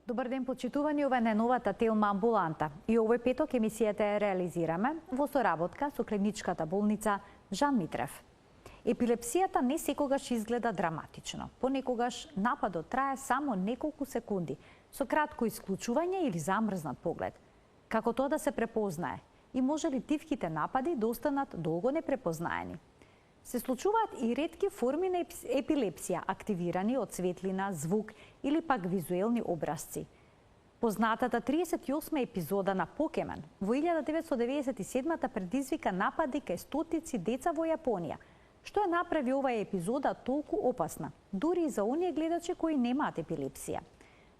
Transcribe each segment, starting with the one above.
Добар ден, почитувани, ова е најновата Телма амбуланта. И овој петок емисијата ја реализираме во соработка со клиничката болница Жан Митрев. Епилепсијата не секогаш изгледа драматично. Понекогаш нападот трае само неколку секунди, со кратко исклучување или замрзнат поглед. Како тоа да се препознае? И може ли тивките напади да останат долго непрепознаени? Се случуваат и ретки форми на епилепсија, активирани од светлина, звук или пак визуелни образци. Познатата 38 епизода на Покемен во 1997 предизвика напади кај стотици деца во Јапонија. Што ја направи оваа епизода толку опасна, дури и за оние гледачи кои немаат епилепсија?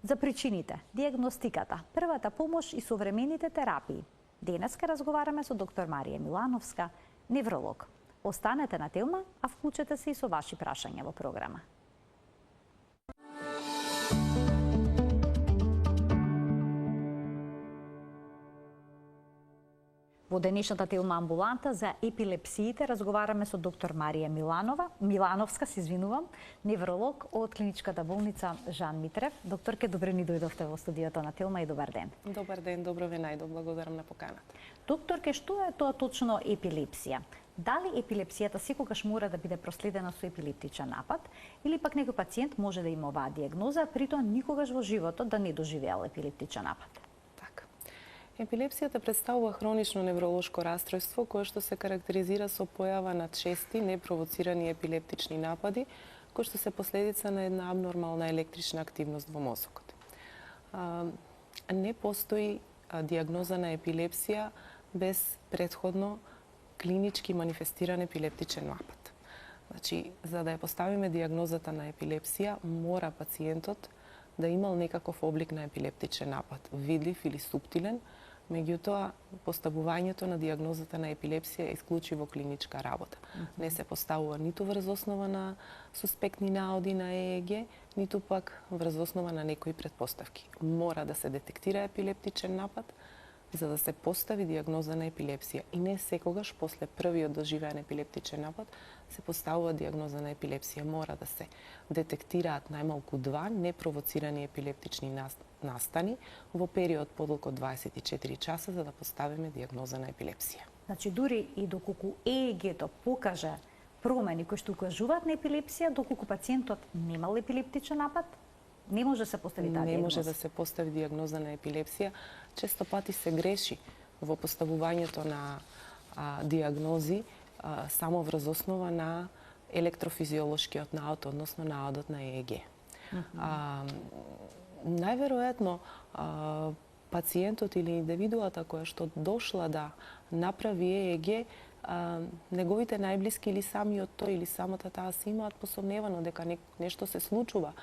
За причините, диагностиката, првата помош и современите терапии. Денеска разговараме со доктор Марија Милановска, невролог. Останете на Телма, а вклучете се и со ваши прашања во програма. Во денешната Телма амбуланта за епилепсиите разговараме со доктор Марија Милановска, невролог од клиничката болница Жан Митрев. Докторке, добре ни дојдовте во студиото на Телма и добар ден. Добар ден, добро ве најдов, благодарам на поканата. Докторке, што е тоа точно епилепсија? Дали епилепсијата секогаш мора да биде проследена со епилептичен напад или пак некој пациент може да има оваа диагноза, притоа никогаш во животот да не доживеал епилептичен напад? Така. Епилепсијата представува хронично невролошко расстройство кое што се карактеризира со појава на чести непровоцирани епилептични напади, кои што се последица на една абнормална електрична активност во мозокот. Не постои диагноза на епилепсија без претходно клинички манифестиран епилептичен напад. Значи, за да ја поставиме диагнозата на епилепсија, мора пациентот да имал некаков облик на епилептичен напад, видлив или суптилен, меѓутоа поставувањето на диагнозата на епилепсија е исклучиво клиничка работа. Не се поставува ниту врз основа на суспектни наоди на ЕЕГ, ниту пак врз основа на некои претпоставки. Мора да се детектира епилептичен напад, за да се постави диагноза на епилепсија. И не секогаш после првиот доживеан епилептичен напад се поставува диагноза на епилепсија. Мора да се детектираат најмалку 2 непровоцирани епилептични настани во период подолг од 24 часа за да поставиме диагноза на епилепсија. Значи, дури и доколку ЕЕГ-то покаже промени кои што укажуваат на епилепсија, доколку пациентот немал епилептичен напад, не може да се постави таа диагноза. Не може да се постави диагноза на епилепсија. Често пати се греши во поставувањето на диагнози само врз основа на електрофизиолошкиот наод, односно наодот на ЕЕГ. Најверојатно пациентот или индивидуата која што дошла да направи ЕЕГ, неговите најблиски или самиот тој или самата таа се имаат посомневано дека нешто се случува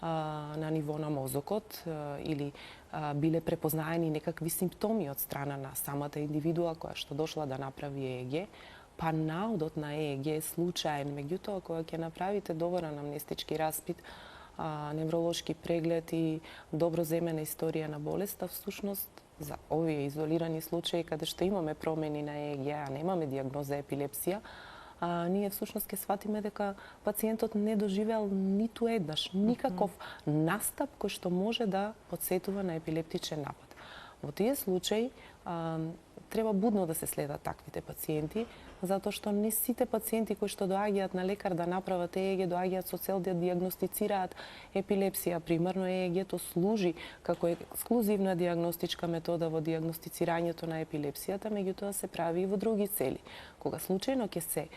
на ниво на мозокот или биле препознаени некакви симптоми од страна на самата индивидуа која што дошла да направи ЕЕГ, па наодот на ЕЕГ е случаен, меѓутоа кога ќе направите добар анамнестички распит, невролошки преглед и добро земена историја на болеста, всушност за овие изолирани случаи каде што имаме промени на ЕЕГ, а немаме диагноза епилепсија, ние всушност ќе сватиме дека пациентот не доживеал ниту еднаш никаков настап кој што може да потсетува на епилептичен напад. Во тие случаи треба будно да се следат таквите пациенти, затоа што не сите пациенти кои што доаѓаат на лекар да направат ЕЕГ доаѓаат со цел да диагностицираат епилепсија. Примерно ЕЕГ-то служи како ексклузивна диагностичка метода во диагностицирањето на епилепсијата, меѓутоа се прави и во други цели. Кога случајно ќе се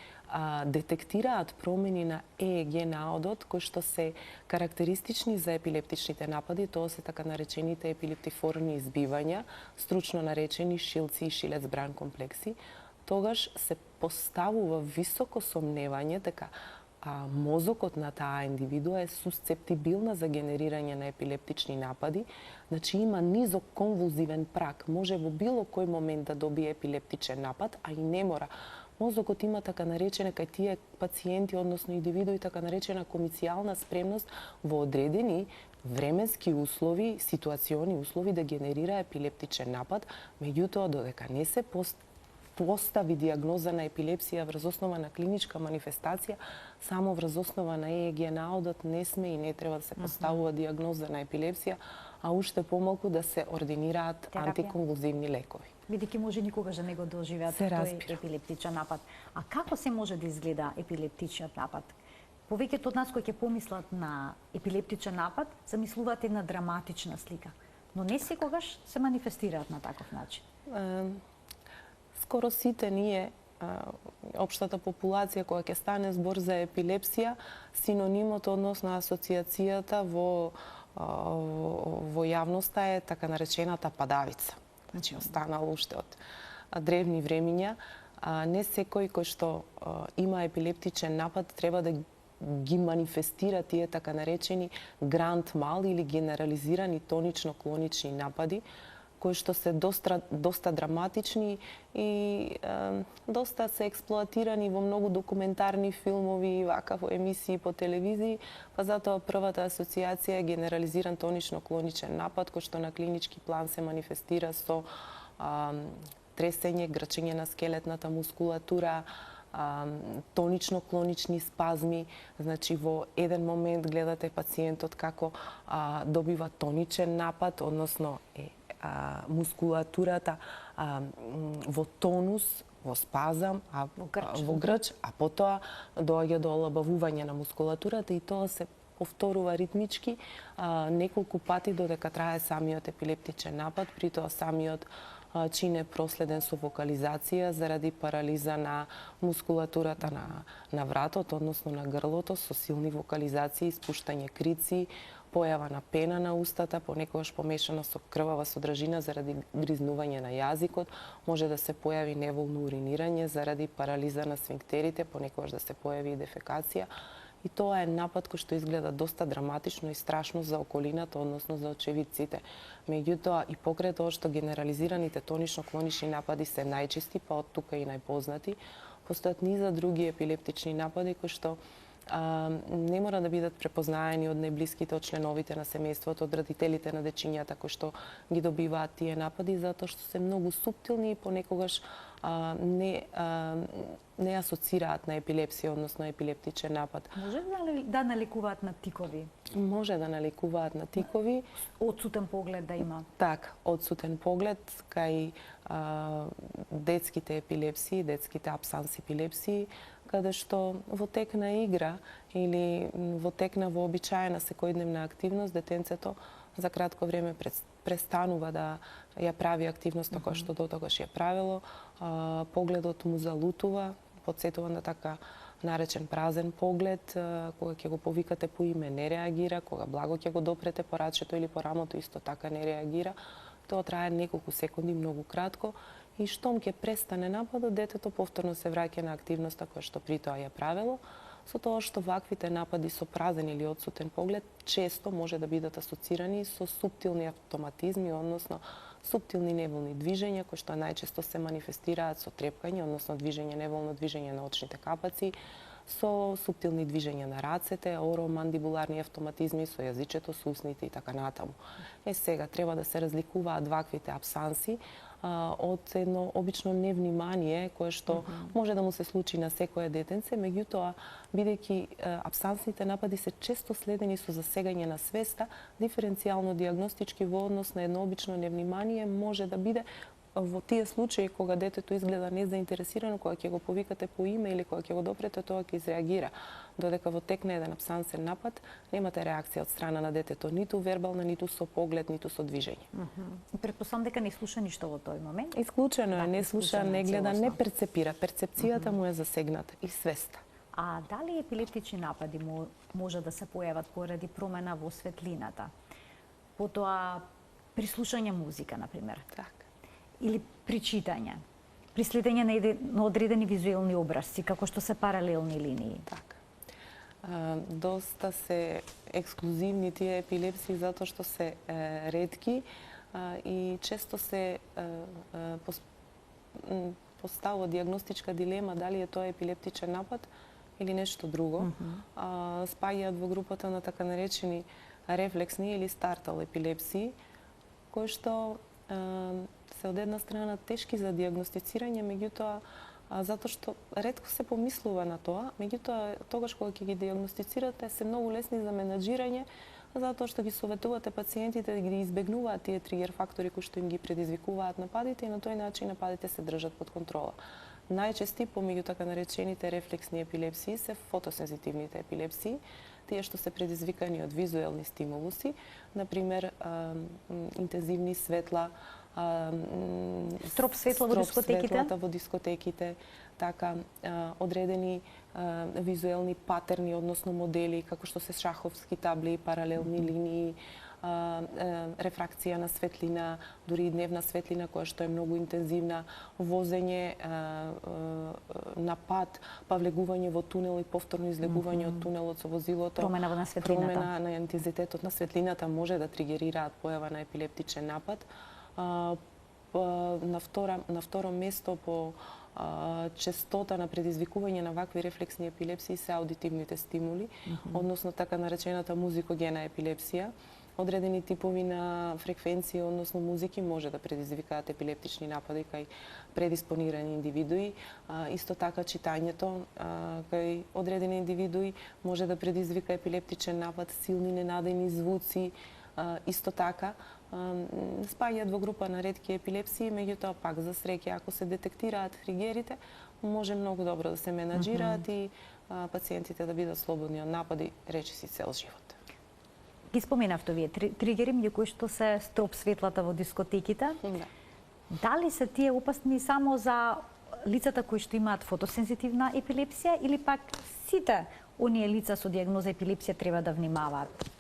детектираат промени на ЕЕГ наодот кои што се карактеристични за епилептичните напади, тоа се така наречените епилептиформни избивања, стручно наречени шилци и шилец-бран комплекси, тогаш се поставува високо сомневање дека мозокот на таа индивидуа е сусцептибилна за генерирање на епилептични напади, значи има низок конвулзивен праг, може во било кој момент да добие епилептичен напад, а и не мора. Мозокот има така наречена кај тие пациенти, односно индивидуи, така наречена комицијална спремност во одредени временски услови, ситуациони услови да генерира епилептичен напад, меѓутоа додека не се постави диагноза на епилепсија врз основа на клиничка манифестација, само врз основа на ЕЕГ наодот не сме и не треба да се поставува диагноза на епилепсија, а уште помалку да се ординираат антиконвулзивни лекови. Бидејќи може никогаш да не го доживеат тој епилептичен напад. А како се може да изгледа епилептичниот напад? Повеќето од нас кои ќе помислат на епилептичен напад, замислуваат една драматична слика, но не секогаш се манифестираат на таков начин. Скоро сите ние, општата популација која ќе стане збор за епилепсија, синонимот, односно асоциацијата во јавноста е така наречената падавица. Значи, останало уште од древни времиња. Не секој кој што има епилептичен напад треба да ги манифестира тие така наречени гранд мал или генерализирани тонично-клонични напади, кои што се доста драматични и доста се експлоатирани во многу документарни филмови, вака во емисии по телевизии, па затоа првата асоциација е генерализиран тонично-клоничен напад, кој што на клинички план се манифестира со тресење, грчење на скелетната мускулатура, тонично-клонични спазми, значи во еден момент гледате пациентот како добива тоничен напад, односно мускулатурата во тонус, во спазам, во грч, а потоа доаѓа до олабавување на мускулатурата и тоа се повторува ритмички неколку пати додека трае самиот епилептичен напад, при тоа самиот чин е проследен со вокализација заради парализа на мускулатурата на вратот, односно на грлото, со силни вокализации, испуштање крици, појава на пена на устата, понекогаш помешана со крвава содржина заради гризнување на јазикот, може да се појави неволно уринирање заради парализа на сфинктерите, понекогаш да се појави и дефекација. И тоа е напад кој што изгледа доста драматично и страшно за околината, односно за очевидците. Меѓутоа, и покрај тоа што генерализираните тонично-клонични напади се најчести, па од тука и најпознати, постојат низа други епилептични напади кои што не мора да бидат препознаени од најблиските, од членовите на семејството, од родителите на дечињата кои што ги добиваат тие напади, затоа што се многу суптилни и понекогаш не асоцираат на епилепсија, односно епилептичен напад. Може да налекуваат на тикови? Може да налекуваат на тикови. Одсутен поглед да има? Так, одсутен поглед, кај детските епилепсии, детските абсанс епилепсии, каде што во тек на игра или во тек на вообичаена секојдневна активност, детенцето за кратко време престанува да ја прави активноста која што дотогаш ја правило, погледот му залутува, подсетува на така наречен празен поглед, кога ќе го повикате по име не реагира, кога благо ќе го допрете по рачето или по рамото исто така не реагира. Тоа трае неколку секунди, многу кратко, и штом ќе престане нападот, детето повторно се враќа на активноста која што при тоа ја правило, со тоа што ваквите напади со празен или одсутен поглед често може да бидат асоцирани со суптилни автоматизми, односно суптилни неволни движења кои што најчесто се манифестираат со трепкање, односно неволно движење на очните капаци, со суптилни движења на рацете, оромандибуларни автоматизми со јазичето, со усните и така натаму. Сега треба да се разликуваат ваквите абсанси од едно обично невнимание кое што може да му се случи на секое детенце, меѓутоа бидејќи абсансните напади се често следени со засегање на свеста, диференцијално диагностички во однос на едно обично невнимание може да биде во тие случаи кога детето изгледа незаинтересирано, кога ќе го повикате по име или кога ќе го допрете, тоа ќе изреагира. Додека во тек на еден абсансен напад немате реакција од страна на детето, ниту вербална, ниту со поглед, ниту со движење. Претпоставам дека не слуша ништо во тој момент. Исклучено е, не слуша, не гледа, не перцепира. Перцепцијата му е засегната и свеста. А дали епилептични напади може да се појават поради промена во светлината? Потоа при слушање музика, например. Так. Или при читање, при следење на одредени визуелни образци, како што се паралелни линии. Така. Доста се ексклузивни тие епилепсии затоа што се ретки и често се поставува диагностичка дилема дали е тоа епилептичен напад или нешто друго. Спаѓаат во групата на така наречени рефлексни или стартал епилепсии, кои што се од една страна тешки за дијагностицирање, меѓутоа затоа што ретко се помислува на тоа, меѓутоа тогаш кога ќе ги дијагностицирате се многу лесни за менаџирање, затоа што ги советувате пациентите да ги избегнуваат тие тригер фактори кои што им ги предизвикуваат нападите и на тој начин нападите се држат под контрола. Најчести помеѓу така наречените рефлексни епилепсии се фотосензитивните епилепсии, тие што се предизвикани од визуелни стимулуси, например интензивни светла, строп светла во дискотеките, светлата во дискотеките, така одредени визуелни патерни, односно модели, како што се шаховски табли, паралелни линии, рефракција на светлина, дури и дневна светлина која што е многу интензивна, возење на пат, па влегување во тунел и повторно излегување од тунелот со возилото, промена на светлината, промена на интензитетот на светлината може да тригерираат појава на епилептичен напад. На второ место по честота на предизвикување на вакви рефлексни епилепсии се аудитивните стимули, односно така наречената музикогена епилепсија. Одредени типови на фреквенции, односно музики, може да предизвикаат епилептични напади кај предиспонирани индивидуи. Исто така читањето кај одредени индивидуи може да предизвика епилептичен напад, силни ненадени звуци, исто така спаѓаат во група на ретки епилепсии, меѓутоа пак за среќа ако се детектираат тригерите, може многу добро да се менаџираат и пациентите да бидат слободни од напади речиси цел живот. Ги споменавте вие тригери меѓу кои што се строп светлата во дискотеките. Да. Дали се тие опасни само за лицата кои што имаат фотосензитивна епилепсија или пак сите оние лица со дијагноза епилепсија треба да внимаваат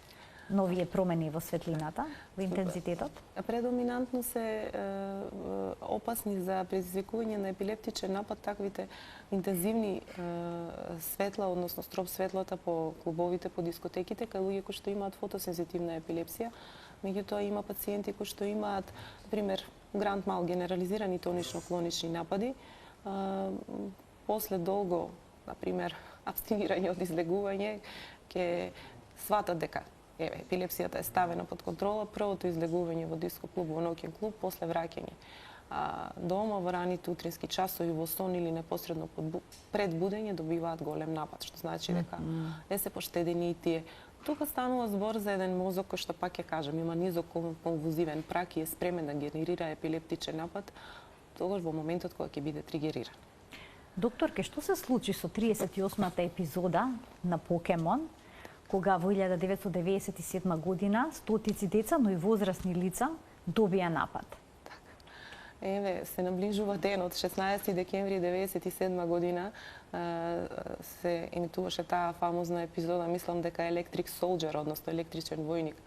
на овие промени во светлината, во интензитетот? Предоминантно се опасни за предизвикување на епилептичен напад таквите интензивни светла, односно строп светлата по клубовите, по дискотеките, кај луѓе кои што имаат фотосензитивна епилепсија. Меѓутоа има пациенти кои што имаат, например, гранд мал генерализирани тонично-клонични напади, после долго, например, абстинирање од излегување, ќе сватат дека епилепсијата е ставена под контрола, првото излегување во диско клуб, во ноќен клуб, после враќање дома во раните утрински часови во сон или непосредно пред будење добиваат голем напад, што значи дека не се поштедени и тие. Тука станува збор за еден мозок кој што пак ќе кажам, има низок конвузивен прак и е спремен да генерира епилептичен напад, тогаш во моментот кога ќе биде тригериран. Докторке, што се случи со 38-та епизода на Покемон, кога во 1997 година стотици деца, но и возрастни лица добија напад? Еве, се наближува денот, 16 декември 1997 година се емитуваше таа фамозна епизода, мислам дека Electric Soldier, односно електричен војник,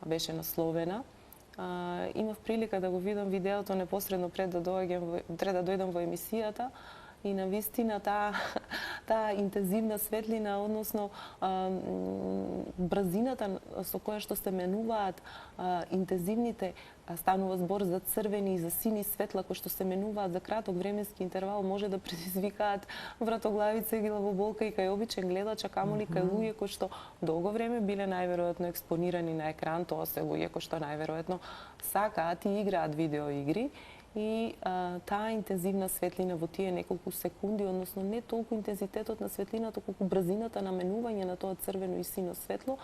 беше насловена. Имав прилика да го видам видеото непосредно пред да дојдам во емисијата и навистина таа интензивна светлина, односно брзината со која што се менуваат интензивните, станува збор за црвени и за сини светла кои што се менуваат за краток временски интервал, може да предизвикаат вратоглавица и главоболка и кај обичен гледач, а камоли кај луѓе кои што долго време биле најверојатно експонирани на екран, тоа се луѓе кои што најверојатно сакаат и играат видеоигри. И таа интензивна светлина во тие неколку секунди, односно не толку интензитетот на светлината, колку брзината на менување на тоа црвено и сино светло,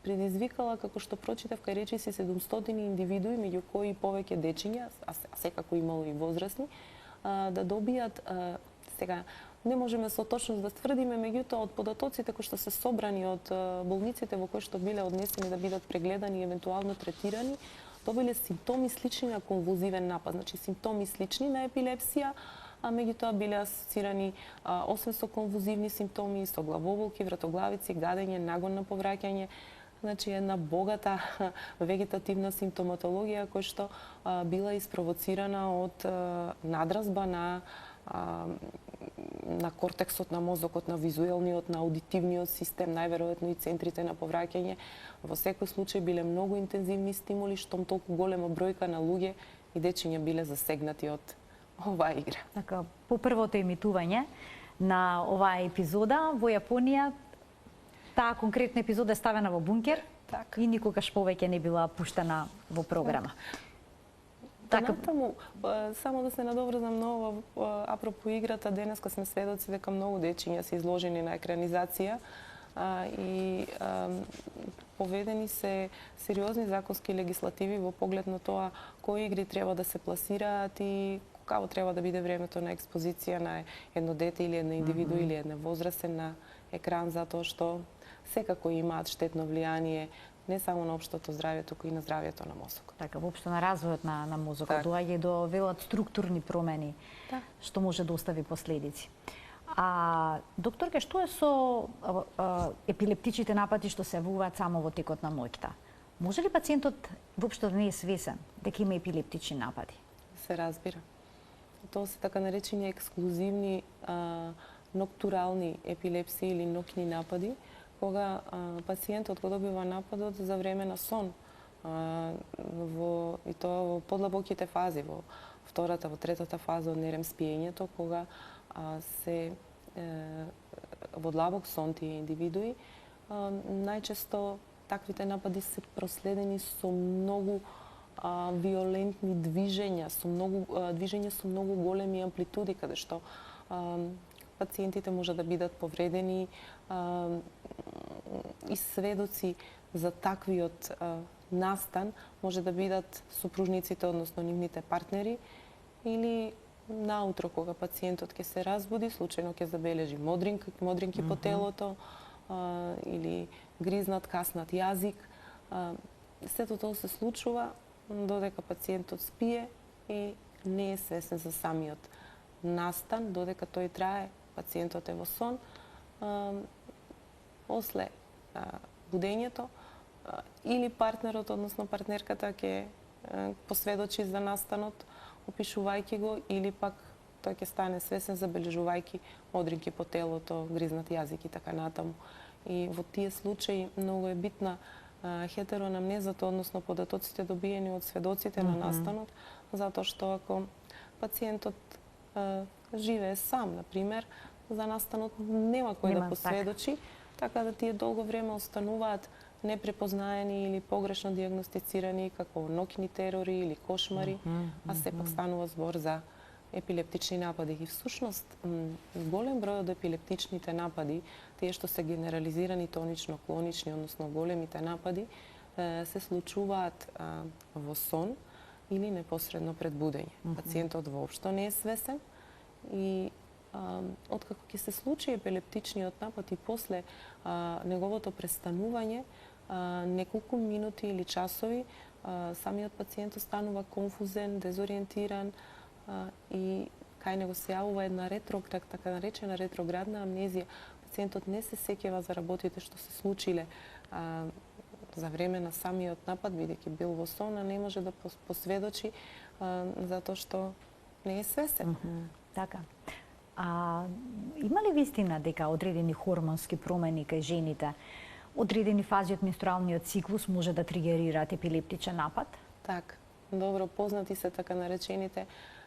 предизвикала, како што прочитав, кај речиси 700 индивидуи, меѓу кои повеќе дечиња, а секако имало и возрастни, да добијат, сега, не можеме со точност да тврдиме, меѓутоа од податоците кои што се собрани од болниците во кои што биле однесени да бидат прегледани и евентуално третирани, добиле симптоми слични на конвулзивен напад, значи симптоми слични на епилепсија, а меѓутоа биле асоцирани освен со конвулзивни симптоми, со главоболки, вратоглавици, гадење, нагон на повраќање, значи една богата вегетативна симптоматологија која што била испровоцирана од надразба на кортексот на мозокот, на визуелниот, на аудитивниот систем, најверојатно и центрите на повраќање. Во секој случај биле многу интензивни стимули, штом толку голема бројка на луѓе и дечиња биле засегнати од оваа игра. Така, по првото емитување на оваа епизода во Јапонија, таа конкретна епизода е ставена во бункер и никогаш повеќе не била пуштена во програма. Натаму, само да се надоврзам на ова, апропо играта, денеска сме сведоци дека многу дечиња се изложени на екранизација и поведени се сериозни законски легислативи во поглед на тоа кои игри треба да се пласираат и како треба да биде времето на експозиција на едно дете или една индивиду или една возрастен на екран, затоа што секако имаат штетно влијание не само на општото здравје, туку и на здравјето на мозокот. Така, воопшто на развојот на мозокот, доаѓа и до велат структурни промени, што може да остави последици. Докторке, што е со епилептичните напади што се јавуваат само во текот на ноќта? Може ли пациентот воопшто да не е свесен дека има епилептични напади? Се разбира. Тоа се така наречени ексклузивни ноктурални епилепсии или ноќни напади, кога пациентот го добива нападот за време на сон, и тоа во подлабоките фази, во втората, во третата фаза од нерем спиењето, кога се во длабок сон тие индивидуи, најчесто таквите напади се проследени со многу виолентни движења, со многу големи амплитуди, каде што пациентите може да бидат повредени и сведоци за таквиот настан може да бидат супружниците, односно нивните партнери, или наутро кога пациентот ќе се разбуди, случајно ќе забележи модринки по телото или гризнат, каснат јазик. Сето тоа се случува додека пациентот спие и не е свесен за самиот настан, додека тој трае, пациентот е во сон. После будењето или партнерот, односно партнерката ќе посведочи за настанот, опишувајќи го, или пак тој ќе стане свесен забележувајќи модринки по телото, гризнат јазик и така натаму. И во тие случаи многу е битна хетероанамнезата, односно податоците добиени од сведоците на настанот, затоа што ако пациентот живее сам, например, за настанот нема кој да посведочи, така да тие долго време остануваат непрепознаени или погрешно дијагностицирани како ноќни терори или кошмари, а сепак станува збор за епилептични напади. И всушност, голем број од епилептичните напади, тие што се генерализирани тонично-клонични, односно големите напади, се случуваат во сон или непосредно пред будење. Пациентот воопшто не е свесен и откако ќе се случи епилептичниот напад и после неговото престанување, неколку минути или часови, самиот пациент станува конфузен, дезориентиран и кај него се јавува една така наречена ретроградна амнезија. Пациентот не се сеќава за работите што се случиле за време на самиот напад, бидејќи бил во сон, а не може да посведочи затоа што не е свесен. Така. Има ли вистина дека одредени хормонски промени кај жените, одредени фази од менструалниот циклус може да тригерираат епилептичен напад? Така. Добро познати се така наречените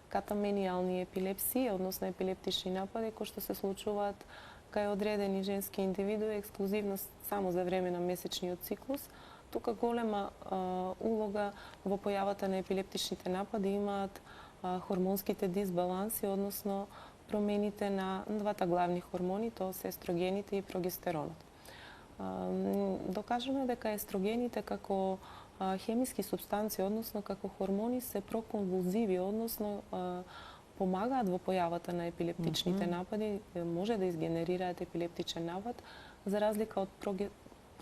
катамениални епилепсии, односно епилептични напади кои што се случуваат кај одредени женски индивидуи ексклузивно само за време на месечниот циклус. Тука голема улога во појавата на епилептичните напади имаат хормонските дисбаланси, односно промените на двата главни хормони, тоа се естрогените и прогестеронот. Докажано е дека естрогените како хемиски супстанции, односно како хормони, се проконвулзиви, односно помагаат во појавата на епилептичните напади, може да изгенерираат епилептичен напад, за разлика од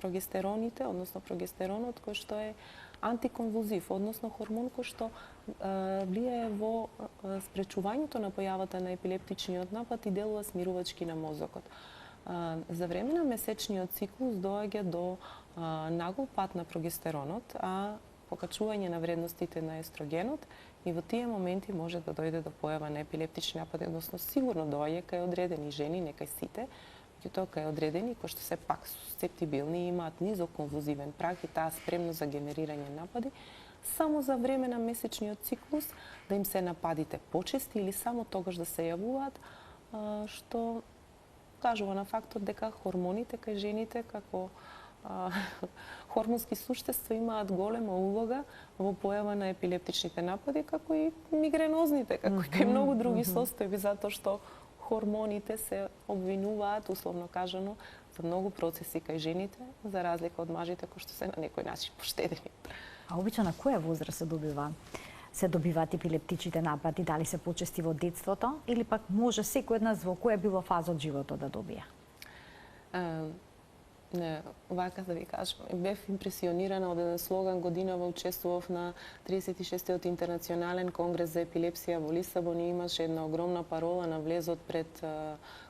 прогестероните, односно прогестеронот, кој што е антиконвулзив, односно хормон кој што влијае во спречувањето на појавата на епилептичниот напад и делува смирувачки на мозокот. За време на месечниот циклус доаѓа до нагол пат на прогестеронот, а покачување на вредностите на естрогенот и во тие моменти може да дојде до појава на епилептични напади, односно сигурно доаѓа кај одредени жени, не кај сите, меѓутоа кај одредени кои што се пак сусцептибилни и имаат низок конвулзивен праг и таа спремност за генерирање напади, само за време на месечниот циклус да им се нападите почести или само тогаш да се јавуваат, што кажува на фактот дека хормоните кај жените како хормонски суштества имаат голема улога во појава на епилептичните напади, како и мигренозните, како и кај многу други состојби, затоа што хормоните се обвинуваат, условно кажано, за многу процеси кај жените, за разлика од мажите кои што се на некој начин поштедени. А обично на која возраст се добиваат епилептичните напади? Дали се почести во детството или пак може секој од нас во која било фаза од животот да добие? Не, вака да ви кажам, бев импресионирана од еден слоган, годинава учествував на 36-тиот интернационален конгрес за епилепсија во Лисабон и имаше една огромна парола на влезот пред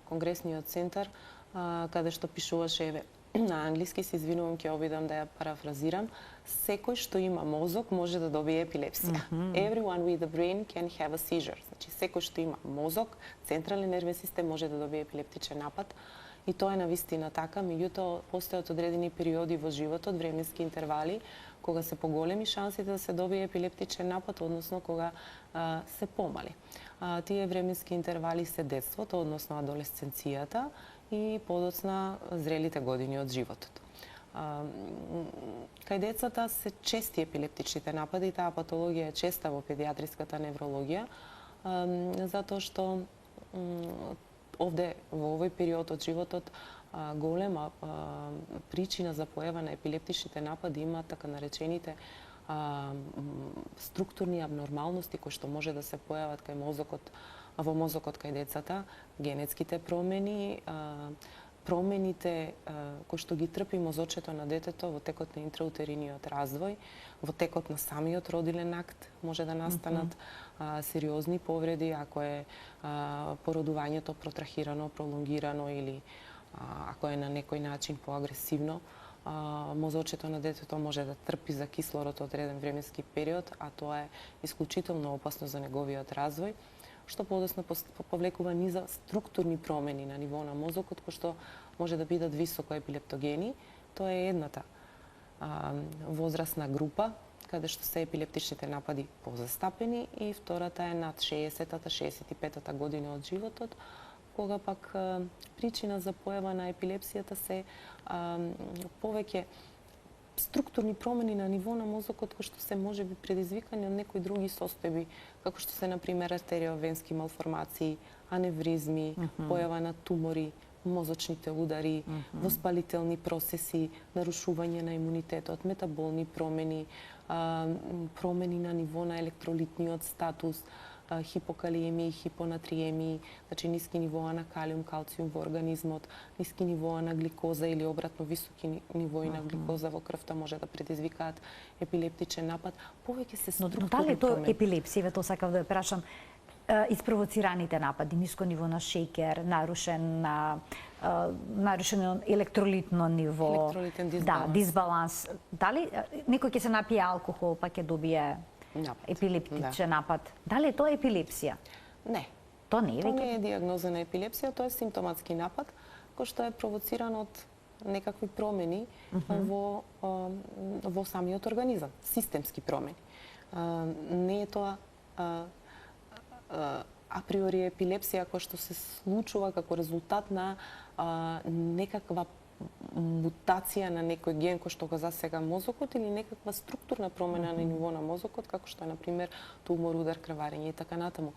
конгресниот центар, каде што пишуваше, еве, на англиски, се извинувам, ќе обидам да ја парафразирам, секој што има мозок може да добие епилепсија. Everyone with a brain can have a seizure. Значи, секој што има мозок, централен нервен систем може да добие епилептичен напад. И тоа е навистина така, меѓутоа постојат одредени периоди во животот, временски интервали, кога се поголеми шансите да се добие епилептичен напад, односно кога се помали. Тие временски интервали се детството, односно адолесценцијата и подоцна зрелите години од животот. Кај децата се чести епилептичните напади, таа патологија е честа во педиатриската неврологија, затоа што овде во овој период од животот голема причина за појава на епилептичните напади има така наречените структурни абнормалности кои што може да се појават кај во мозокот кај децата, генетските промени, промените кои што ги трпи мозочето на детето во текот на интраутериниот развој, во текот на самиот родилен акт може да настанат сериозни повреди ако е породувањето протрахирано, пролонгирано или ако е на некој начин поагресивно. Мозочето на детето може да трпи за кислород одреден временски период, а тоа е исклучително опасно за неговиот развој, што подоцна повлекува низа структурни промени на ниво на мозокот, кои што може да бидат високо епилептогени. Тоа е едната возрастна група, каде што се епилептичните напади позастапени, и втората е над 60-та, 65-та година од животот, кога пак причина за појава на епилепсијата се повеќе структурни промени на ниво на мозокот кои што се можеби предизвикани од некои други состојби, како што се на пример артериовенски малформации, аневризми, појава на тумори, мозочните удари, воспалителни процеси, нарушување на имунитетот, метаболни промени, промени на ниво на електролитниот статус, хипокалиемии, хипонатриемии, значи ниски нивоа на калиум, калциум во организмот, ниски нивоа на гликоза или обратно високи нивои на гликоза во крвта може да предизвикаат епилептичен напад. Повеќе се структурни промени. Но дали тоа епилепсија, тоа сакав да прашам, испровоцираните напади, ниско ниво на шеќер, нарушено електролитно ниво, електролитен дисбаланс. Да, дисбаланс. Дали некој ќе се напие алкохол па ќе добие епилептичен напад? Дали е тоа епилепсија? Не. Тоа не е веќе? Тоа не е диагноза на епилепсија, тоа е симптоматски напад, кој што е провоциран од некакви промени во самиот организам, системски промени. Не е тоа априори епилепсија која што се случува како резултат на некаква мутација на некој ген кој што го засега мозокот или некаква структурна промена на ниво на мозокот, како што е на пример тумор, удар, крварење и така натаму.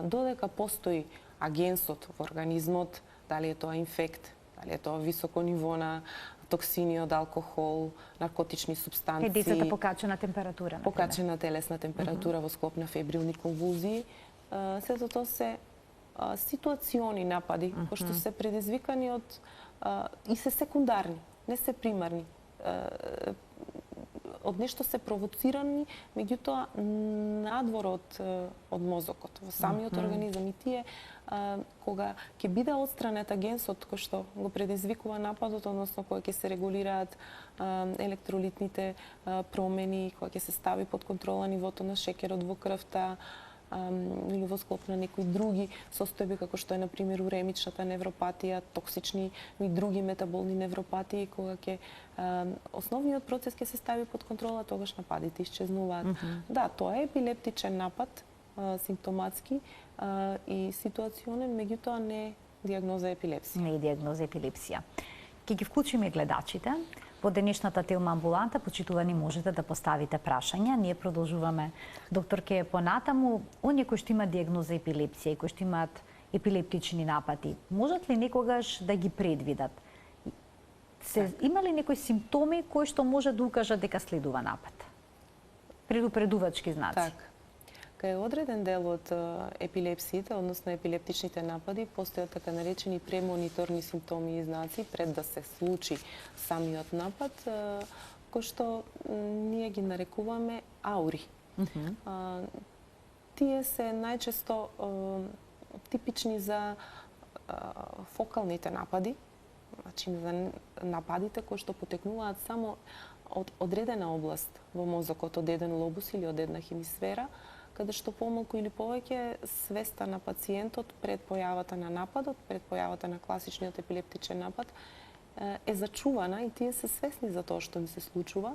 Додека постои агенсот во организмот, дали е тоа инфект, дали е тоа високо ниво на токсини од алкохол, наркотични супстанции, децата покачена температура, покачена телесна температура во склоп на фебрилни конвулзии, сето тоа се ситуациони напади кои што се предизвикани од и се секундарни, не се примарни. Од нешто се провоцирани, меѓутоа надвор од мозокот, во самиот организам. И тие, кога ќе биде отстранет агенсот кој што го предизвикува нападот, односно кога ќе се регулираат електролитните промени, кога ќе се стави под контрола нивото на шеќерот во крвта, или во склоп на некои други состојби, како што е, на пример, уремичната невропатија, токсични и други метаболни невропатии, кога ќе основниот процес ќе се стави под контрола, тогаш нападите исчезнуваат. Да, тоа е епилептичен напад, симптоматски и ситуационен, меѓутоа не е диагноза епилепсија. Не е диагноза епилепсија. Ќе ги вклучиме гледачите Во денешната Телма амбуланта, почитувани, можете да поставите прашања. Ние продолжуваме, докторке, понатаму. Оние кои што имаат диагноза епилепсија и кои што имаат епилептични напади, можат ли некогаш да ги предвидат? Има ли некои симптоми кои што може да укажат дека следува напад? Предупредувачки знаци. Така. Кај одреден дел од епилепсиите, односно епилептичните напади, постојат така наречени премониторни симптоми и знаци пред да се случи самиот напад, кои што ние ги нарекуваме аури. Тие се најчесто типични за фокалните напади, значи за нападите кои што потекнуваат само од одредена област во мозокот, од еден лобус или од една хемисфера, каде што помалку или повеќе свеста на пациентот пред појавата на нападот, пред појавата на класичниот епилептичен напад е зачувана и тие се свесни за тоа што им се случува.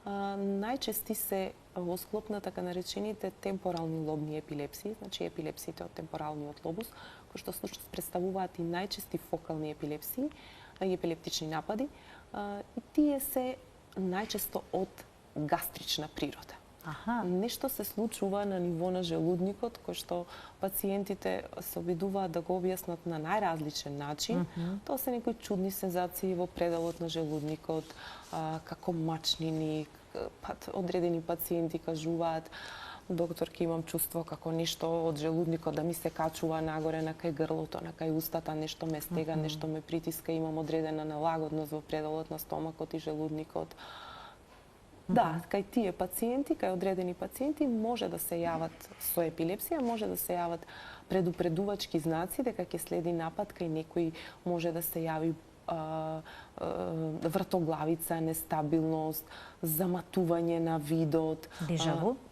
Најчести се во склоп на така наречените темпорални лобни епилепсии, значи епилепсиите од темпоралниот лобус, кои што всушност представуваат и најчести фокални епилепсии и епилептични напади, и тие се најчесто од гастрична природа. Нешто се случува на ниво на желудникот, кој што пациентите се обидуваат да го објаснат на најразличен начин. Тоа се некои чудни сензации во пределот на желудникот, како мачнини, одредени пациенти кажуваат: докторке, имам чувство како нешто од желудникот да ми се качува нагоре на кај грлото, на кај устата, нешто ме стега, нешто ме притиска, имам одредена нелагодност во пределот на стомакот и желудникот. Да, кај тие пациенти, кај одредени пациенти може да се јават со епилепсија, може да се јават предупредувачки знаци дека ќе следи напад, кај некој може да се јави вртоглавица, нестабилност, заматување на видот,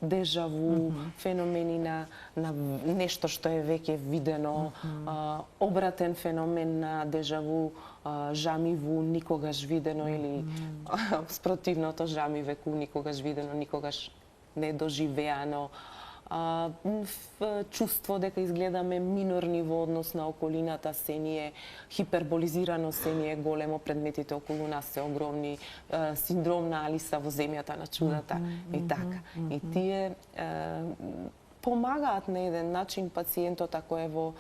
дежаву, феномени на нешто што е веќе видено, обратен феномен на дежаву, жамиву, никогаш видено, или спротивното, жамивеку, никогаш видено, никогаш недоживеано, чувство дека изгледаме минорни во однос на околината, се ние хиперболизирано, се ние големо, предметите околу нас се огромни, синдром на Алиса во земјата на чудата и така. И тие помагаат на еден начин пациентот ако е во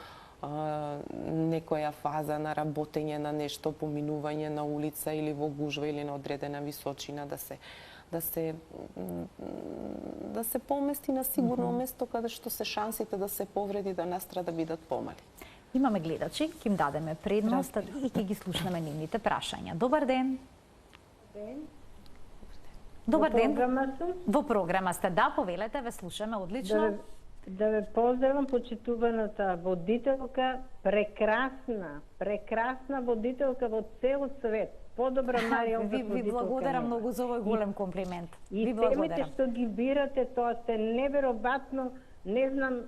некоја фаза на работење на нешто, поминување на улица или во гужва или на одредена височина, да се помести на сигурно место каде што се шансите да се повреди, да настрада бидат помали. Имаме гледачи, ќе им дадеме предност и ќе ги слушнеме нивните прашања. Добар ден. Добар ден. Во програма сте, да, повелете, ве слушаме одлично. Да ве поздравам, почитуваната водителка, прекрасна водителка во цел свет. Подобра Марија од водителка. Ви благодарам многу за овој голем комплимент. И темите што ги бирате, тоа сте неверојатно, не знам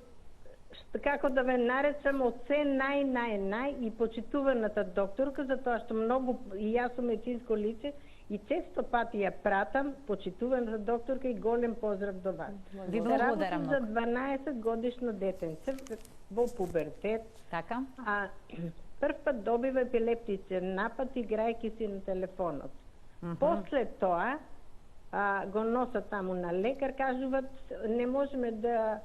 како да ве наречам, од се нај и почитуваната докторка, затоа што многу, и јас сум медицинско лице, и често пати ја пратам, почитуваната докторка, и голем поздрав до вас. Ви благодарам многу. За 12 годишно детенце во пубертет. Така. Прв пат добива епилептичен напад играјќи си на телефонот. После тоа го носат таму на лекар, кажуваат не можеме да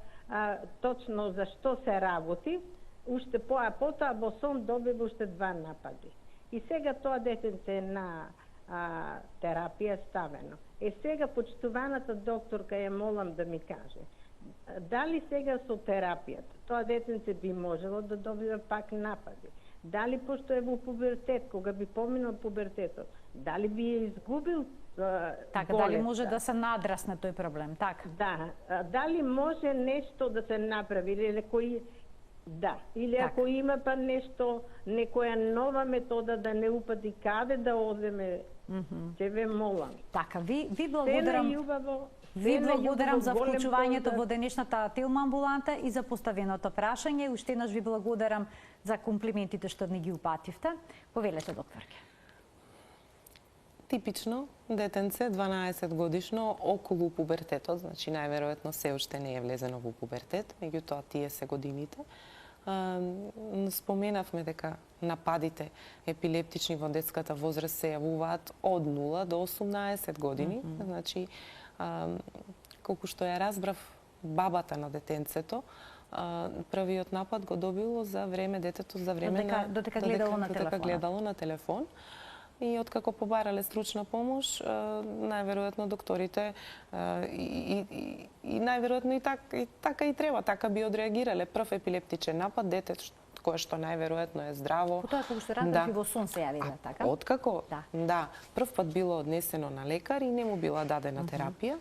точно за што се работи, уште потоа во сон добива уште 2 напади. И сега тоа детенце на терапија ставено. Сега почитуваната докторка ја молам да ми каже, дали сега со терапијата тоа детенце би можело да добива пак напади? Дали пошто е во пубертет, кога би поминал пубертетот, дали би ја изгубил така, дали може да се надрасне тој проблем, така? Да, дали може нешто да се направи, или или така. Ако има па нешто, некоја нова метода да не упади каде да одеме, ќе ве молам. Така, ви благодарам. Ви благодарам за вклучувањето во денешната Телма амбуланта и за поставеното прашање. Уште еднаш ви благодарам за комплиментите што ни ги упативте. Повелете, докторке. Типично детенце 12 годишно околу пубертетот, значи најверојатно се уште не е влезено во пубертет, меѓутоа тие се годините. Споменавме дека нападите епилептични во детската возраст се јавуваат од 0 до 18 години. Значи, колку што ја разбрав бабата на детенцето, првиот напад го добило за време детето за време додека гледало на телефон. И откако побарале стручна помош, најверојатно докторите и најверојатно и така и треба, така би одреагирале. Прв епилептичен напад, дете кое што најверојатно е здраво. Тоа колку што разбрав и во сон се јавила, така? Откако? Да. Прв пат било однесено на лекар и не му била дадена терапија.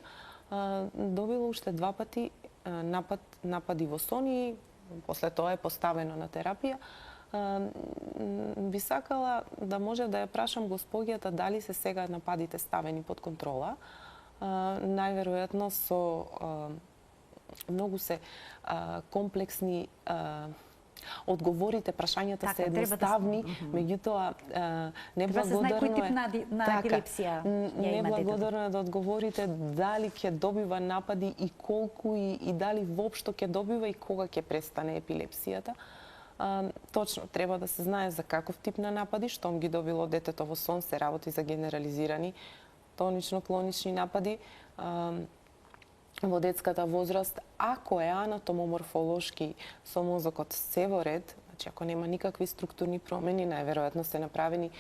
Добило уште 2 пати напади во сон и после тоа е поставено на терапија. Би сакала да може да ја прашам госпоѓата дали се сега нападите ставени под контрола. Најверојатно со многу се комплексни одговорите, прашањата се едноставни, меѓутоа неблагодарно е на епилепсија неблагодарно е да одговорите дали ќе добива напади и колку и дали воопшто ќе добива и кога ќе престане епилепсијата. Точно, треба да се знае за каков тип на напади, штом ги добило детето во сон, се работи за генерализирани тонично-клонични напади во детската возраст. Ако е анатомоморфолошки со мозокот се во ред, значи ако нема никакви структурни промени, најверојатно се направени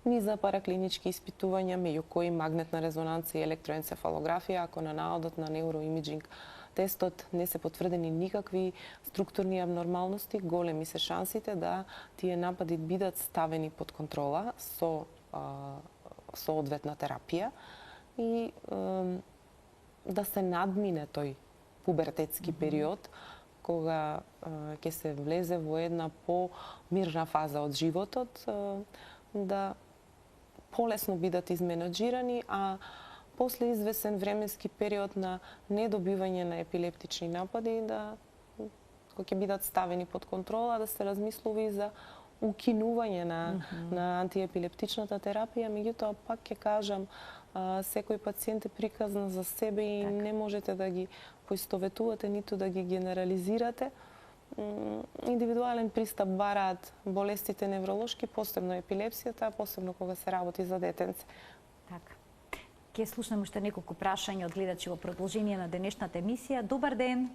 низ параклинички испитувања, меѓу кои магнетна резонанца и електроенцефалографија, ако на наодот на неуроимиджинг тестот не се потврдени никакви структурни абнормалности, големи се шансите да тие напади бидат ставени под контрола со одветна терапија и да се надмине тој пубертетски период, кога ќе се влезе во една помирна фаза од животот, да полесно бидат изменаџирани, а после извесен временски период на недобивање на епилептични напади, да кога ќе бидат ставени под контрола, да се размислува и за укинување на антиепилептичната терапија. Меѓутоа, пак ќе кажам, секој пациент е приказна за себе и не можете да ги поистоветувате, ниту да ги генерализирате. Индивидуален пристап бараат болестите невролошки, посебно епилепсијата, посебно кога се работи за детенце. Така. Ке слушнеме уште неколку прашања од гледачи во продолжение на денешната емисија. Добар ден.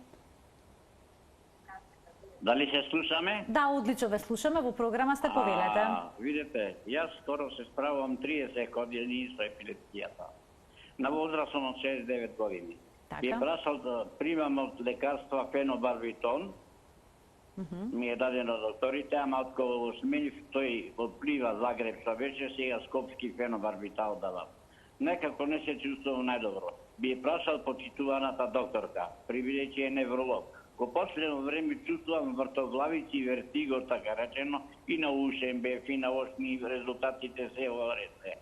Дали се слушаме? Да, одлично ве слушаме, во програма сте, повелете. Видете, јас скоро се справувам 30 години со епилепсијата. На возраст од 69 години. Би прашал да примам од лекарства фенобарбитон. Ми е дадено од докторите, ама откако сменив тој од Загреб што беше, сега скопски фенобарбитал давам. Некако не се чувствувам најдобро. Би е прашал почитуваната докторка, бидејќи е невролог. Во последно време чувствувам вртоглавици, вертиго, така речено, и на ушен бев, и на очни, резултатите се во ред.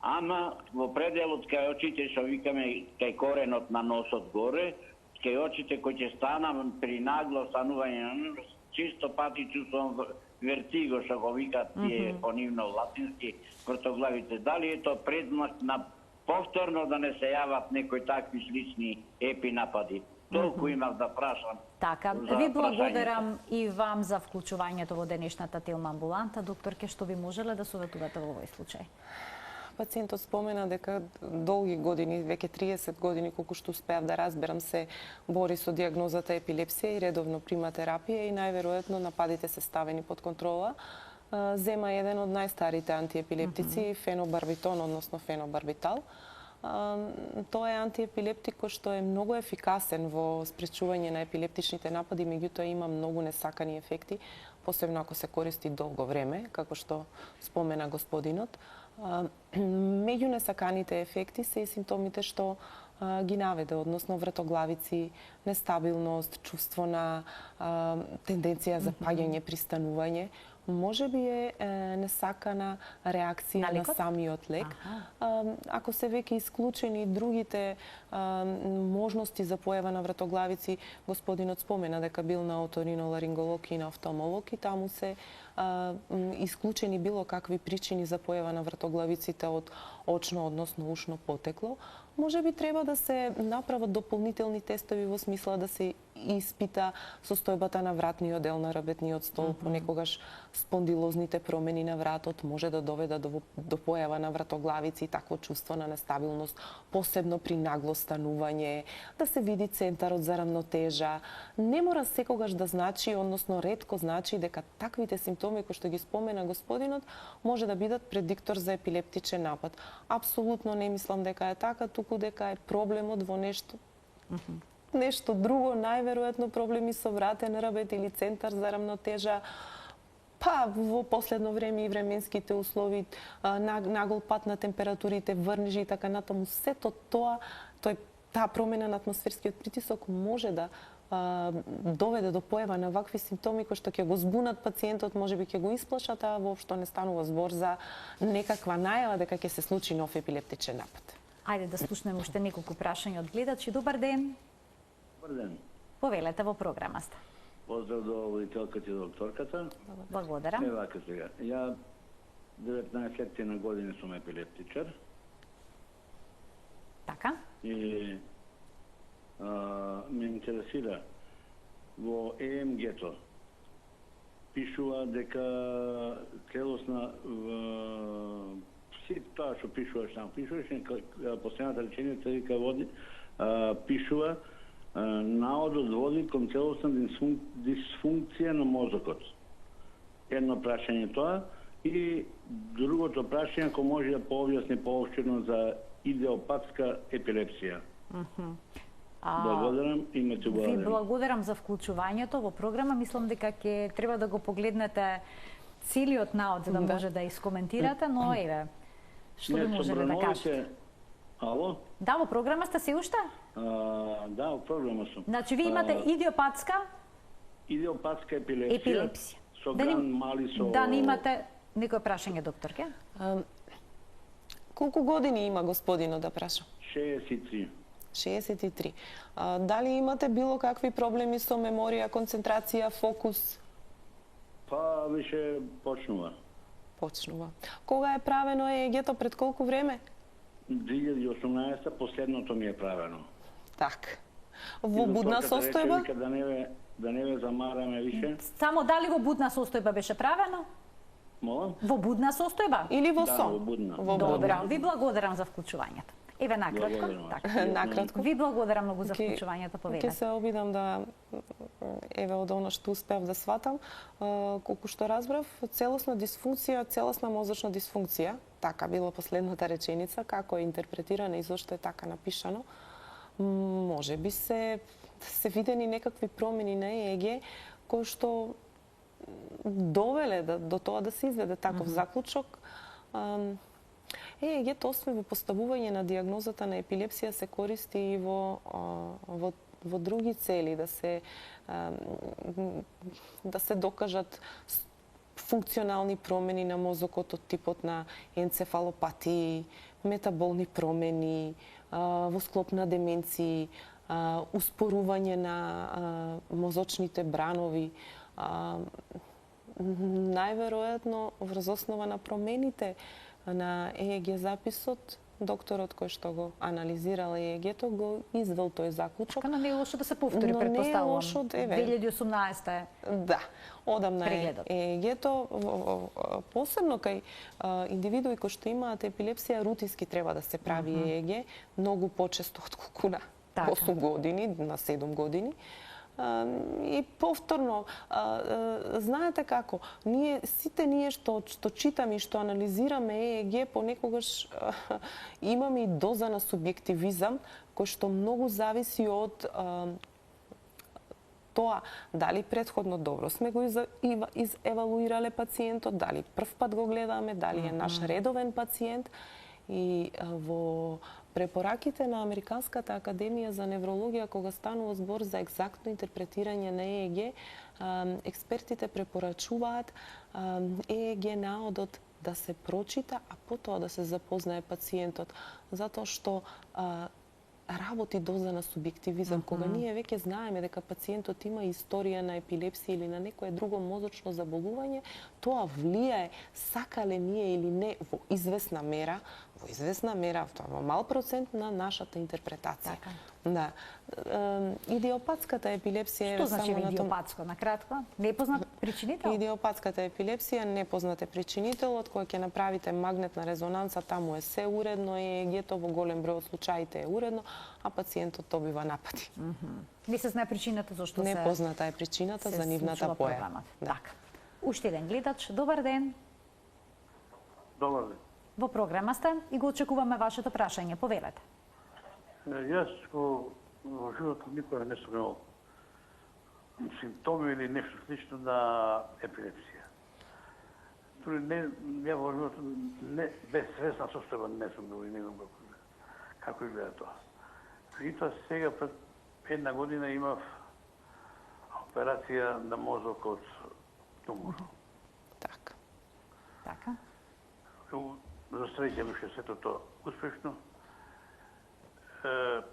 Ама во пределот кај очите, што викаме кај коренот на носот горе, кај очите кои ќе станам при нагло станување, чисто пати чувствувам вертиго, што го викат тие по нивно латински вртоглавите. Дали е тоа предзнак на повторно да не се јават некои такви слични епинапади? Толку имав да прашам. Така, ви благодарам и вам за вклучувањето во денешната телмамбуланта. Докторке, што би можеле да советувате во овој случај? Пациентот спомена дека долги години, веќе 30 години, колку што успеав да разберам, се бори со диагнозата епилепсија и редовно прима терапија и најверојатно нападите се ставени под контрола. Зема еден од најстарите антиепилептици, фенобарбитон, односно фенобарбитал. Тоа е антиепилептик кој што е многу ефикасен во спречување на епилептичните напади, меѓутоа има многу несакани ефекти, посебно ако се користи долго време, како што спомена господинот. Меѓу несаканите ефекти се и симптомите што ги наведе, односно вртоглавици, нестабилност, чувство на тенденција за паѓање при станување. Може би е несакана реакција на самиот лек. Ако се веќе исклучени другите можности за појава на вртоглавици, господинот спомена дека бил на оториноларинголог и на офталмолог и таму се исклучени било какви причини за појава на вратоглавиците од очно, односно ушно потекло, може би треба да се направат дополнителни тестови во смисла да се испита состојбата на вратниот дел на рабетниот стол, понекогаш спондилозните промени на вратот може да доведат до појава на вратоглавици и такво чувство на нестабилност, посебно при нагло станување, да се види центарот за рамнотежа. Не мора секогаш да значи, односно ретко значи дека таквите симптоми кои што ги спомена господинот може да бидат предиктор за епилептичен напад. Апсолутно не мислам дека е така, туку дека е проблемот во нешто друго, најверојатно проблеми со вратен рабет или центар за рамнотежа, па во последно време и временските услови, нагол пат на температурите, врнежи и така натаму, сето тоа, таа промена на атмосферскиот притисок може да доведе до појава на вакви симптоми кои што ќе го збунат пациентот, можеби ќе го исплашат, а воопшто не станува збор за некаква најава дека ќе се случи нов епилептичен напад. Ајде да слушнеме уште неколку прашања од гледачи. Добар ден. Добар ден. Повелете во програма сте. Поздрав до водителката и докторката. Благодарам. Вака сега. Ја 19 на години сум епилептичар. Така? И ме интересира во ЕМГ-то пишува дека целосна си тоа што пишуваш там, последната реченица дека води пишува наодот води кон целосна дисфункција на мозокот. Едно прашање тоа и другото прашање ако може да пообјасни поопштено за идиопатска епилепсија. Благодарам, имате Ви благодарам за вклучувањето во програма. Мислам дека ќе треба да го погледнете целиот наод за да може да искоментирате, но еве, што ви можеле да кажете? Ало? Да, во програма сте се уште? Да, во програма сум. Значи, ви имате идиопатска епилепсија. Со гран мали со... Да, не имате некој прашање, докторке? Колку години има господинот да прашам? 63. 63. Дали имате било какви проблеми со меморија, концентрација, фокус? Па, више почнува. Кога е правено ЕЕГ-то, пред колку време? 2018 последното ми е правено. Так. Во будна состојба? Да не ве замараме више. Само дали во будна состојба беше правено? Молам? Во будна состојба? Или во Да, сон? во будна. Добро, ви благодарам за вклучувањето. Еве накратко. Така. Накратко. Ви благодарам многу за вклучувањето, повелете. Ќе се обидам да еве од оно што успеав да сватам, колку што разбрав, целосна дисфункција, целосна мозочна дисфункција, така било последната реченица, како е интерпретирана и зошто е така напишано. Може би се видени некакви промени на ЕЕГ кои што довеле до тоа да се изведе таков заклучок. ЕЕГ-то освен во поставување на дијагнозата на епилепсија се користи и во други цели, да се докажат функционални промени на мозокот од типот на енцефалопатии, метаболни промени, во склоп на деменции, успорување на мозочните бранови, најверојатно врз основа на промените на ЕЕГ записот, докторот кој што го анализирал ЕЕГ-то го извел тој заклучок. Така, но не е лошо да се повтори, предпоставувам. 2018 е. Да, одам на ЕЕГ-то, посебно кај индивидуи кои што имаат епилепсија, рутински треба да се прави ЕЕГ, многу почесто отколку на 8 години, на 7 години. И повторно, знаете како, сите ние што читаме и што анализираме ЕЕГ, понекогаш имаме и доза на субјективизам, кој што многу зависи од тоа дали претходно добро сме го изевалуирале пациентот, дали прв пат го гледаме, дали е наш редовен пациент. И во препораките на Американската академија за неврологија, кога станува збор за екзактно интерпретирање на ЕЕГ, експертите препорачуваат ЕЕГ наодот да се прочита, а потоа да се запознае пациентот, затоа што работи доза на субјективизам, кога ние веќе знаеме дека пациентот има историја на епилепсија или на некое друго мозочно заболување, тоа влијае, сакале ние или не, во известна мера, во мал процент на нашата интерпретација. Така. Да. Идиопатската епилепсија е Што значи само на идиопатско, на кратко? Непознат причинител? Идиопатската епилепсија непознат е причинителот, кој ќе направите магнетна резонанца, таму е се уредно, ЕЕГ-то во голем број од случаите е уредно, а пациентот добива напади. Не се знае причината зашто се Непозната е причината за нивната случува појава. проблемот. Да. Така. Уште еден гледач, добар ден. Добар ден. Во програма сте и го очекуваме вашето прашање. Повелете. Јас во животот никога не сум имал симптоми или нешто слично на епилепсија. Дури не, ја во животот не, без свесна состојба не сум бил и не знам како изгледа тоа. И тоа сега пред една година имав операција на мозок од тумор. Така. Така. За среќа беше сето тоа успешно.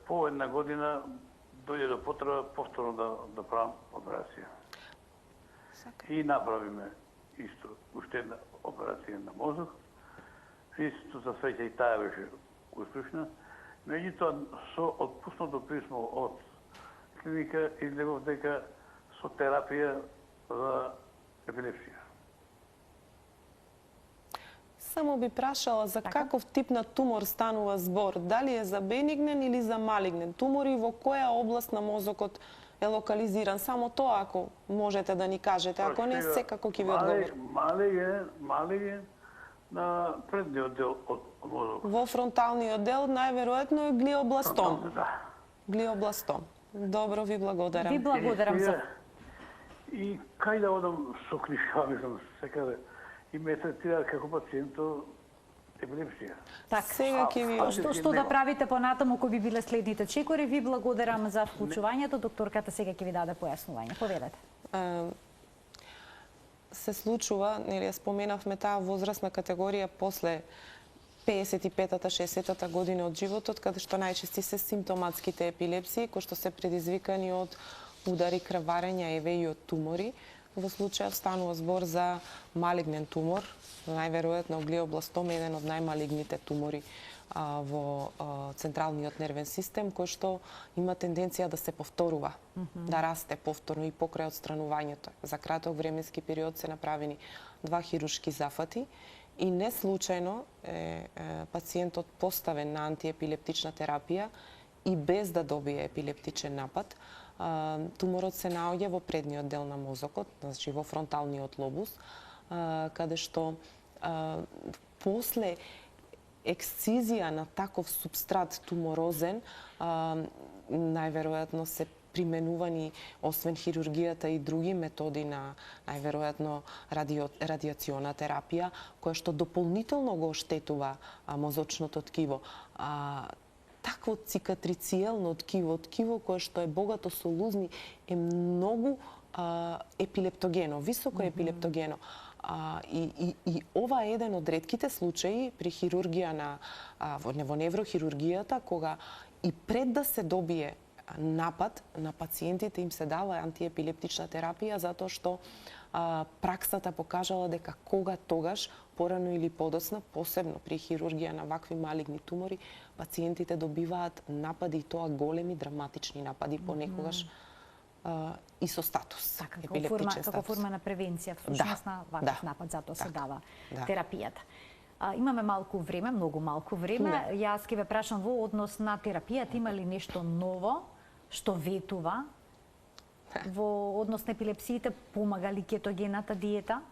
По една година дојде до потреба повторно да правам операција. И направиме исто уште една операција на мозок. Исто за среќа и таа беше успешна. Меѓутоа со отпуснато писмо од клиника излегов дека со терапија за епилепсија. Само би прашала за Така. каков тип на тумор станува збор, дали е за бенигнен или за малигнен тумор и во која област на мозокот е локализиран. Само тоа ако можете да ни кажете, ако не секако ќе ви одговорам. Малигнен на предниот дел од мозокот. Во фронталниот дел најверојатно е глиобластом. Да. Глиобластом. Добро, ви благодарам. Ви благодарам за... И кај да одам со книжка, мислам, секаде, и ме третираат како пациенто епилепсија. Така. Сега ќе ви... Што да правите понатаму кои би биле следните чекори? Ви благодарам за вклучувањето. Докторката сега ќе ви даде појаснување. Повелете. Се случува, нели ја споменавме таа возрастна категорија после 55-та, 60-та година од животот, каде што најчести се симптоматските епилепсии, кои што се предизвикани од удари, крварења, еве и од тумори. Во случајот станува збор за малигнен тумор, најверојатно глиобластом е еден од најмалигните тумори во централниот нервен систем, кој што има тенденција да се повторува, да расте повторно и покрај отстранувањето. За краток временски период се направени 2 хируршки зафати и не случајно е пациентот поставен на антиепилептична терапија и без да добие епилептичен напад. Туморот се наоѓа во предниот дел на мозокот, значи во фронталниот лобус, каде што после ексцизија на таков субстрат туморозен, најверојатно се применувани, освен хирургијата, и други методи на најверојатно радиациона терапија, која што дополнително го оштетува мозочното ткиво. Такво цикатрицијелно ткиво кое што е богато со лузни е многу епилептогено, високо епилептогено. И ова е еден од ретките случаи при хирургија во неврохирургијата, кога и пред да се добие напад на пациентите им се дава антиепилептична терапија, затоа што праксата покажала дека кога тогаш, порано или подоцна, посебно при хирургија на вакви малигни тумори, пациентите добиваат напади, и тоа големи, драматични напади, понекогаш и со статус, епилептичен статус. Како форма на превенција, всушност на ваков напад, затоа се дава терапијата. Имаме малку време, многу малку време. Јас ќе ве прашам во однос на терапијата, има ли нешто ново што ветува во однос на епилепсиите, помага ли кетогената диета?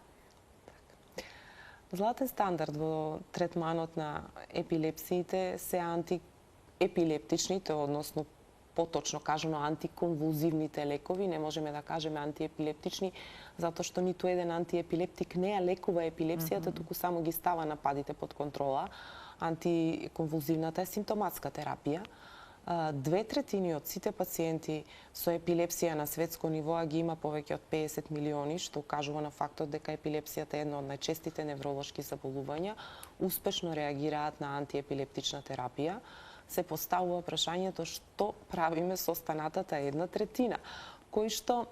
Златен стандард во третманот на епилепсиите се антиепилептичните, односно поточно кажано антиконвулзивните лекови, не можеме да кажеме антиепилептични, затоа што ниту еден антиепилептик не ја лекува епилепсијата, туку само ги става нападите под контрола. Антиконвулзивната е симптоматска терапија. 2/3 од сите пациенти со епилепсија на светско ниво, а ги има повеќе од 50 милиони, што укажува на фактот дека епилепсијата е едно од најчестите невролошки заболувања, успешно реагираат на антиепилептична терапија. се поставува прашањето што правиме со останатата 1/3, кои што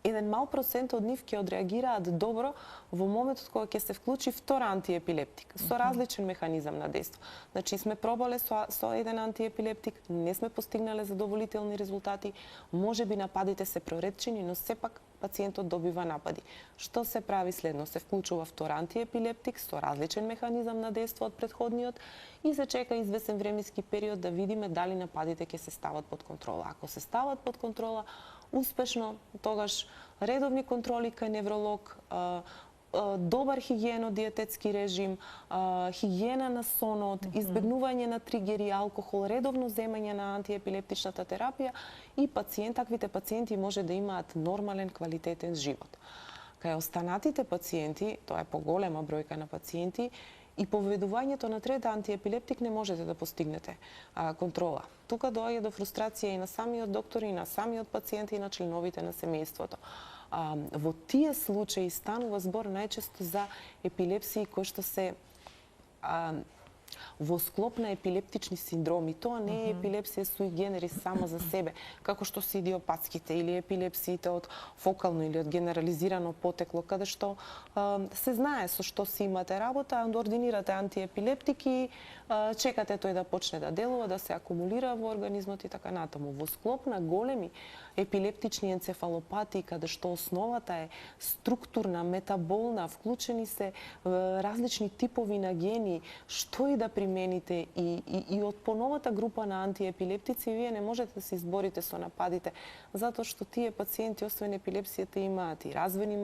еден мал процент од нив ќе одреагираат добро во моментот кога ќе се вклучи втор антиепилептик со различен механизам на дејство. Значи сме пробале со еден антиепилептик, не сме постигнале задоволителни резултати, можеби нападите се проретчени, но сепак пациентот добива напади. Што се прави следно? Се вклучува втор антиепилептик со различен механизам на дејство од претходниот и се чека извесен временски период да видиме дали нападите ќе се стават под контрола. Ако се стават под контрола, успешно, тогаш редовни контроли кај невролог, добар хигиено-диететски режим, хигиена на сонот, избегнување на тригери, алкохол, редовно земање на антиепилептичната терапија и таквите пациенти може да имаат нормален, квалитетен живот. Кај останатите пациенти, тоа е поголема бројка на пациенти, и поведувањето на трет антиепилептик не можете да постигнете контрола. Тука доаѓа до фрустрација и на самиот доктор, и на самиот пациент, и на членовите на семејството. Во тие случаи станува збор најчесто за епилепсии кои што се во склоп на епилептични синдроми. Тоа не е епилепсија суи генерис само за себе, како што се идиопатските или епилепсиите од фокално или од генерализирано потекло, каде што се знае со што си имате работа, ординирате антиепилептик и чекате тој да почне да делува, да се акумулира во организмот и така натаму. Во склоп на големи епилептични енцефалопатии, каде што основата е структурна, метаболна, вклучени се различни типови на гени, што и да примените и од поновата група на антиепилептици, вие не можете да се изборите со нападите, затоа што тие пациенти, освен епилепсијата, имаат и развојни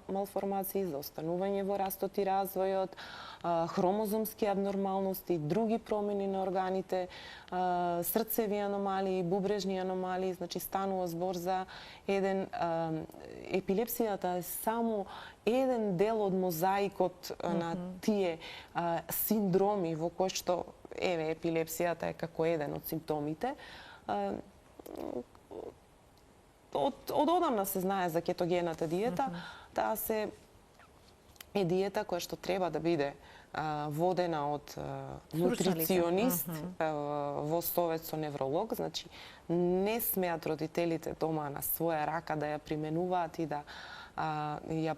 малформации, заостанување во растот и развојот, хромозомски абнормалности, други промени на органите, срцеви аномалии, бубрежни аномалии, значи станува збор за еден епилепсијата е само еден дел од мозаикот на тие синдроми во кои што епилепсијата е како еден од симптомите. Од одамна се знае за кетогената диета, таа се е диета која што треба да биде водена од нутриционист во совет со невролог, значи не смеат родителите дома на своја рака да ја применуваат и да ја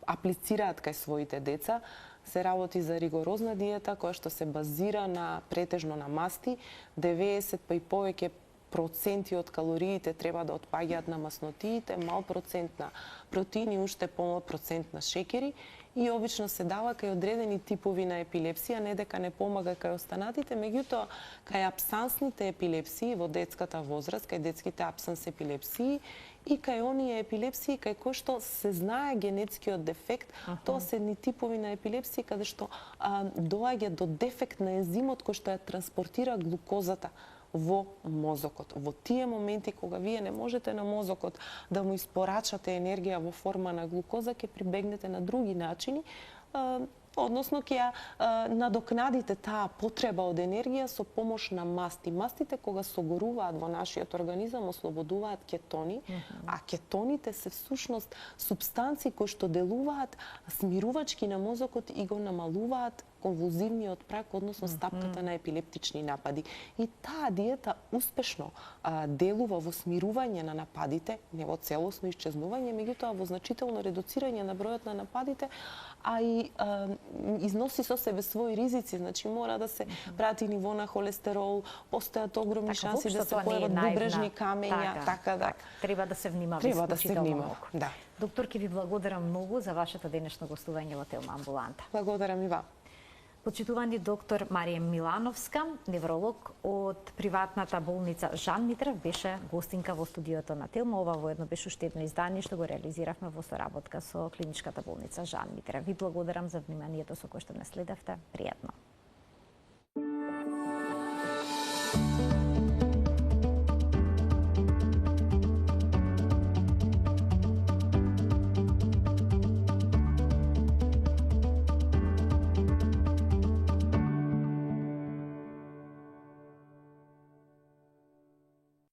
аплицираат кај своите деца. Се работи за ригорозна диета која што се базира претежно на масти, 90 па и повеќе проценти од калориите треба да отпаѓаат на маснотиите, мал процент на протеини, уште помал процент на шекери и обично се дава кај одредени типови на епилепсија, не дека не помага кај останатите, меѓутоа кај апсансните епилепсии во детската возраст, кај детските апсанс епилепсии и кај оние епилепсии кај кои што се знае генетскиот дефект, тоа се едни типови на епилепсии каде што доаѓа до дефект на ензимот кој што ја транспортира глукозата во мозокот. Во тие моменти кога вие не можете на мозокот да му испорачате енергија во форма на глукоза, ќе прибегнете на други начини, односно ќе ја надокнадите таа потреба од енергија со помош на масти. Мастите кога согоруваат во нашиот организам ослободуваат кетони, а кетоните се всушност супстанции кои што делуваат смирувачки на мозокот и го намалуваат конвулзивниот прак, односно стапката на епилептични напади. И таа диета успешно делува во смирување на нападите, не во целосно исчезнување, меѓутоа во значително редуцирање на бројот на нападите, а и износи со себе своји ризици, значи мора да се прати ниво на холестерол, постојат огромни шанси да се појават бубрежни камења, така да. Треба да се внимава. Треба да се внимава, да. Доктор, ке ви благодарам многу за вашето денешно гостување во Телма амбуланта. Благодарам и вам. Почитувани доктор Марија Милановска, невролог од приватната болница Жан Митрев, беше гостинка во студиото на Телма. Ова воедно беше уште едно издание што го реализиравме во соработка со клиничката болница Жан Митрев. Ви благодарам за вниманието со кое што не следевте. Пријатно.